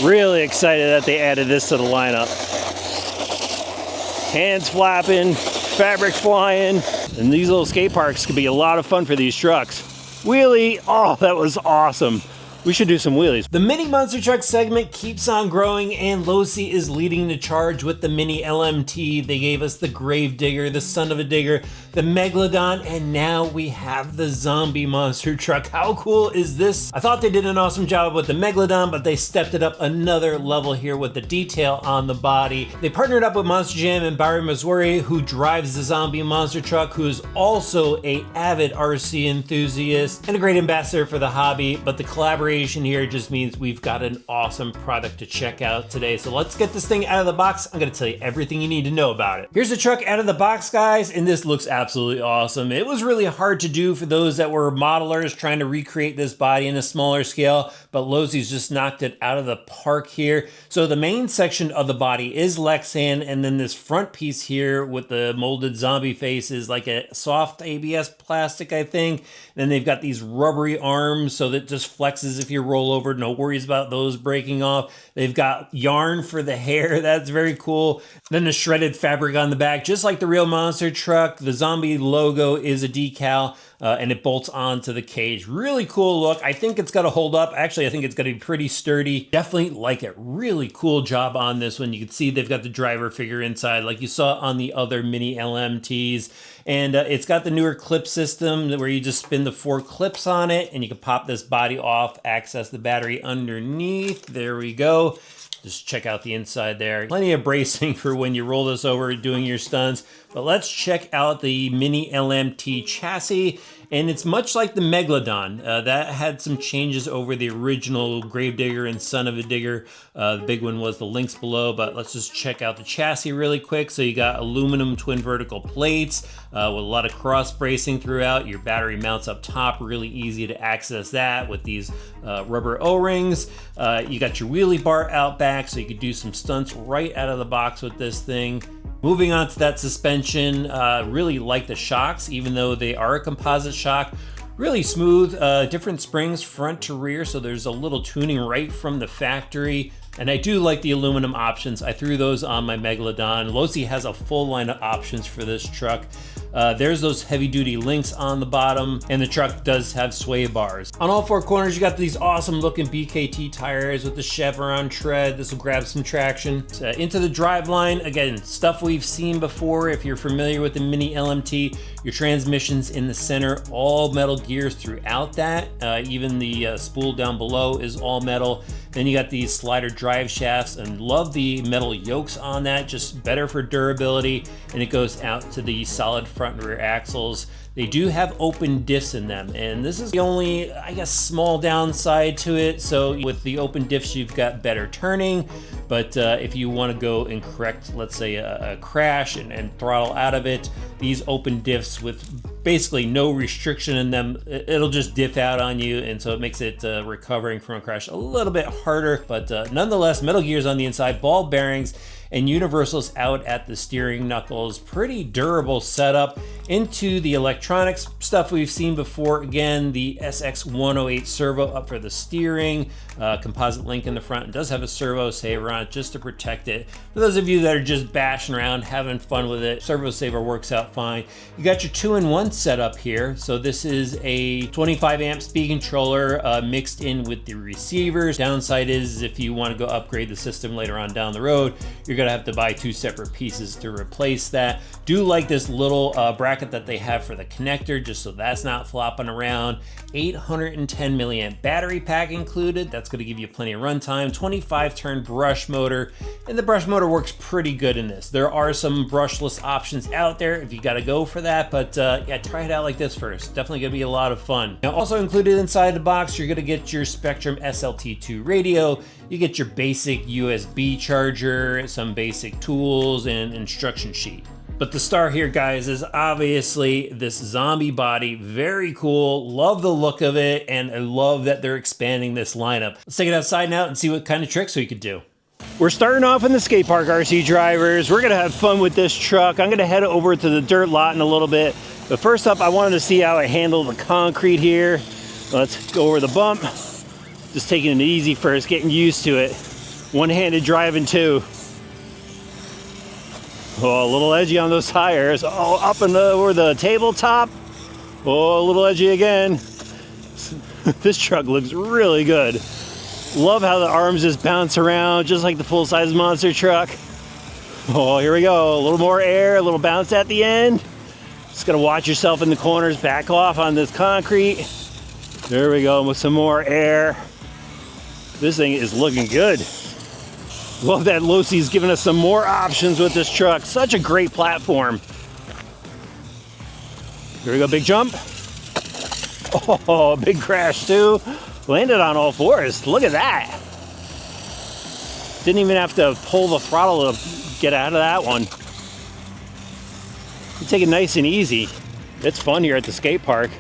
Really excited that they added this to the lineup. Hands flapping, fabric flying, and these little skate parks could be a lot of fun for these trucks. Wheelie, oh, that was awesome. We should do some wheelies. The mini monster truck segment keeps on growing, and Losi is leading the charge with the mini LMT. They gave us the Gravedigger, the Son of a Digger, the Megalodon, and now we have the zombie monster truck. How cool is this? I thought they did an awesome job with the Megalodon, but they stepped it up another level here with the detail on the body. They partnered up with Monster Jam and Barry Missouri, who drives the zombie monster truck, who is also an avid RC enthusiast and a great ambassador for the hobby, but the collaboration here just means we've got an awesome product to check out today. So let's get this thing out of the box. I'm gonna tell you everything you need to know about it. Here's the truck out of the box, guys, and this looks absolutely awesome. It was really hard to do for those that were modelers trying to recreate this body in a smaller scale, but Losi's just knocked it out of the park here. So the main section of the body is Lexan, and then this front piece here with the molded zombie face is like a soft ABS plastic, I think. Then they've got these rubbery arms so that just flexes if you roll over, no worries about those breaking off. They've got yarn for the hair, that's very cool. Then the shredded fabric on the back, just like the real monster truck. The zombie logo is a decal, and it bolts onto the cage. Really cool look. I think it's gonna hold up. Actually, I think it's gonna be pretty sturdy. Definitely like it. Really cool job on this one. You can see they've got the driver figure inside like you saw on the other mini LMTs. And it's got the newer clip system where you just spin the 4 clips on it and you can pop this body off, access the battery underneath. There we go. Just check out the inside there. Plenty of bracing for when you roll this over doing your stunts. But let's check out the mini LMT chassis. And it's much like the Megalodon. That had some changes over the original Gravedigger and Son of a Digger. The big one was the links below, but let's just check out the chassis really quick. So you got aluminum twin vertical plates with a lot of cross bracing throughout. Your battery mounts up top, really easy to access that with these rubber O-rings. You got your wheelie bar out back, so you could do some stunts right out of the box with this thing. Moving on to that suspension, really like the shocks, even though they are a composite shock. Really smooth, different springs front to rear, so there's a little tuning right from the factory. And I do like the aluminum options. I threw those on my Megalodon. Losi has a full line of options for this truck. There's those heavy duty links on the bottom, and the truck does have sway bars. On all 4 corners, you got these awesome looking BKT tires with the chevron tread. This will grab some traction. Into the driveline, again, stuff we've seen before. If you're familiar with the mini LMT, your transmission's in the center, all metal gears throughout that. Even the spool down below is all metal. Then you got these slider drive shafts, and love the metal yokes on that, just better for durability. And it goes out to the solid front and rear axles. They do have open diffs in them, and this is the only, I guess, small downside to it. So with the open diffs, you've got better turning, but if you want to go and correct, let's say, a crash and throttle out of it, these open diffs with basically no restriction in them, it'll just diff out on you, and so it makes it recovering from a crash a little bit harder. But nonetheless, metal gears on the inside, ball bearings, and universals out at the steering knuckles. Pretty durable setup. Into the electronics, stuff we've seen before. Again, the SX108 servo up for the steering, composite link in the front. It does have a servo saver on it just to protect it. For those of you that are just bashing around, having fun with it, servo saver works out fine. You got your 2-in-1 setup here. So this is a 25 amp speed controller mixed in with the receivers. Downside is if you want to go upgrade the system later on down the road, you're gonna have to buy 2 separate pieces to replace that. Do like this little bracket that they have for the connector, just so that's not flopping around. 810 milliamp battery pack included. That's gonna give you plenty of runtime. 25 turn brush motor, and the brush motor works pretty good in this. There are some brushless options out there if you gotta go for that, but yeah, try it out like this first. Definitely gonna be a lot of fun. Now, also included inside the box, you're gonna get your Spectrum SLT2 radio. You get your basic USB charger, some basic tools, and instruction sheet. But the star here, guys, is obviously this zombie body. Very cool. Love the look of it, and I love that they're expanding this lineup. Let's take it outside now and see what kind of tricks we could do. We're starting off in the skate park, RC drivers. We're gonna have fun with this truck. I'm gonna head over to the dirt lot in a little bit. But first up, I wanted to see how it handled the concrete here. Let's go over the bump. Just taking it easy first, getting used to it. One-handed driving too. Oh, a little edgy on those tires. Oh, up and over the tabletop. Oh, a little edgy again. This truck looks really good. Love how the arms just bounce around, just like the full-size monster truck. Oh, here we go. A little more air, a little bounce at the end. Just gotta watch yourself in the corners, back off on this concrete. There we go, with some more air. This thing is looking good. Love that Losi's giving us some more options with this truck. Such a great platform. Here we go, big jump. Oh, big crash too. Landed on all fours. Look at that. Didn't even have to pull the throttle to get out of that one. You take it nice and easy. It's fun here at the skate park.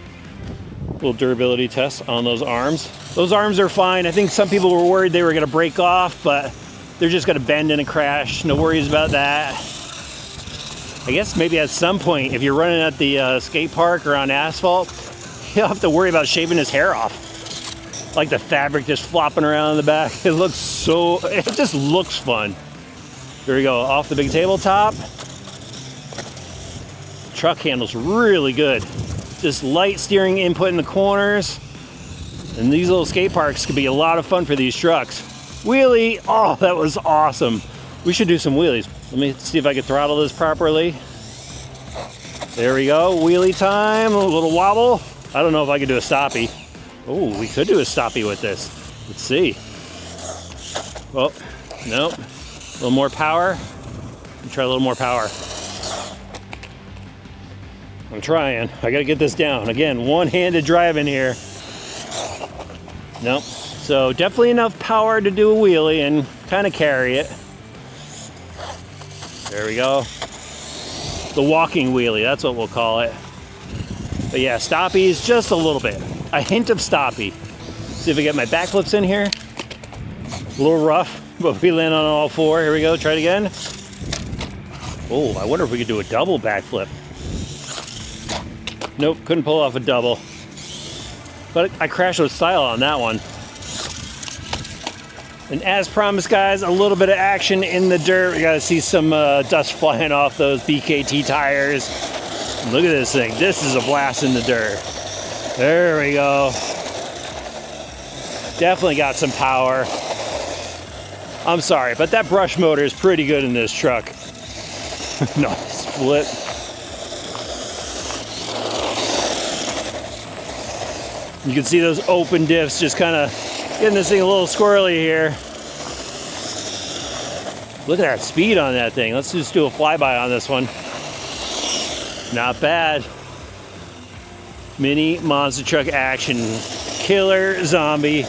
Little durability test on those arms. Those arms are fine. I think some people were worried they were gonna break off, but they're just gonna bend in a crash. No worries about that. I guess maybe at some point, if you're running at the skate park or on asphalt, you'll have to worry about shaving his hair off. Like the fabric just flopping around in the back. It just looks fun. Here we go, off the big tabletop. Truck handles really good. Just light steering input in the corners. And these little skate parks could be a lot of fun for these trucks. Wheelie, oh, that was awesome. We should do some wheelies. Let me see if I can throttle this properly. There we go, wheelie time, a little wobble. I don't know if I could do a stoppie. Oh, we could do a stoppie with this. Let's see. Oh, nope. A little more power. Try a little more power. I'm trying. I gotta get this down. Again, one-handed driving here. Nope. So definitely enough power to do a wheelie and kind of carry it. There we go. The walking wheelie, that's what we'll call it. But yeah, stoppies, just a little bit. A hint of stoppie. See if I get my backflips in here. A little rough, but we land on all four. Here we go, try it again. Oh, I wonder if we could do a double backflip. Nope, couldn't pull off a double. But I crashed with style on that one. And as promised, guys, a little bit of action in the dirt. We gotta see some dust flying off those BKT tires. Look at this thing. This is a blast in the dirt. There we go. Definitely got some power. I'm sorry, but that brush motor is pretty good in this truck. Nice flip. You can see those open diffs just kind of getting this thing a little squirrely here. Look at that speed on that thing. Let's just do a flyby on this one. Not bad. Mini monster truck action. Killer zombie.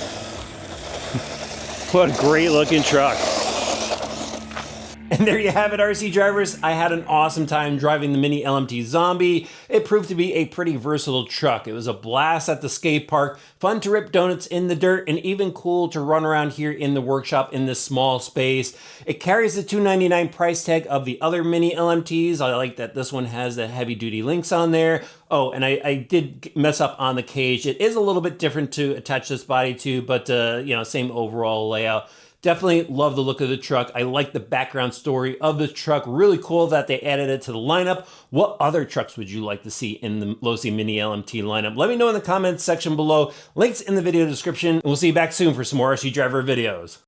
What a great looking truck. And there you have it, RC drivers. I had an awesome time driving the Mini LMT Zombie. It proved to be a pretty versatile truck. It was a blast at the skate park, fun to rip donuts in the dirt, and even cool to run around here in the workshop in this small space. It carries the $299 price tag of the other Mini LMTs. I like that this one has the heavy duty links on there. Oh, and I did mess up on the cage. It is a little bit different to attach this body to, but you know, same overall layout. Definitely love the look of the truck. I like the background story of the truck. Really cool that they added it to the lineup. What other trucks would you like to see in the Losi Mini LMT lineup? Let me know in the comments section below. Links in the video description. And we'll see you back soon for some more RC Driver videos.